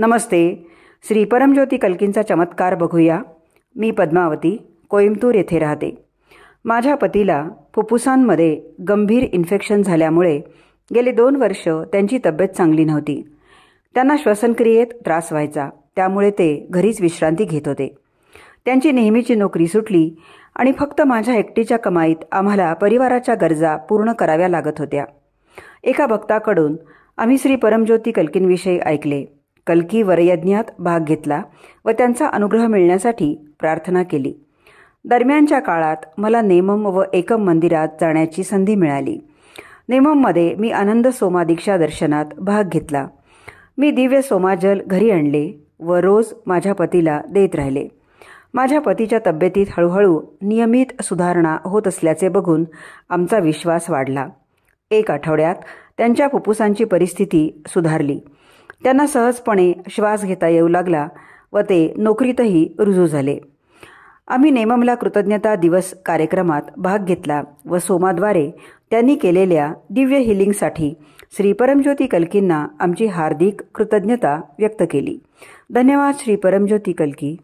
नमस्ते. श्री परमज्योती कल्कींचा चमत्कार बघूया. मी पद्मावती, कोइंबतूर येथे राहते. माझ्या पतीला फुफ्फुसांमध्ये गंभीर इन्फेक्शन झाल्यामुळे गेली 2 वर्ष त्यांची तब्येत चांगली नव्हती. त्यांना श्वसनक्रियेत त्रास व्हायचा, त्यामुळे ते घरीच विश्रांती घेत होते. त्यांची नेहमीची नोकरी सुटली आणि फक्त माझ्या एकटीच्या कमाईत आम्हाला परिवाराच्या गरजा पूर्ण कराव्या लागत होत्या. एका भक्ताकडून आम्ही श्री परमज्योती कल्कींविषयी ऐकले. कल्की वरयज्ञात भाग घेतला व त्यांचा अनुग्रह मिळण्यासाठी प्रार्थना केली. दरम्यानच्या काळात मला नेमम व एकम मंदिरात जाण्याची संधी मिळाली. नेमममध्ये मी आनंद सोमा दीक्षा दर्शनात भाग घेतला. मी दिव्य सोमाजल घरी आणले व रोज माझ्या पतीला देत राहिले. माझ्या पतीच्या तब्येतीत हळूहळू नियमित सुधारणा होत असल्याचे बघून आमचा विश्वास वाढला. 1 आठवड्यात त्यांच्या फुफ्फुसांची परिस्थिती सुधारली. त्यांना सहजपणे श्वास घेता येऊ लागला व ते नोकरीतही रुजू झाले. आम्ही नेममला कृतज्ञता दिवस कार्यक्रमात भाग घेतला व सोमाद्वारे त्यांनी केलेल्या दिव्य हिलिंगसाठी श्री परमज्योती कल्कींना आमची हार्दिक कृतज्ञता व्यक्त केली. धन्यवाद श्री परमज्योती कल्की.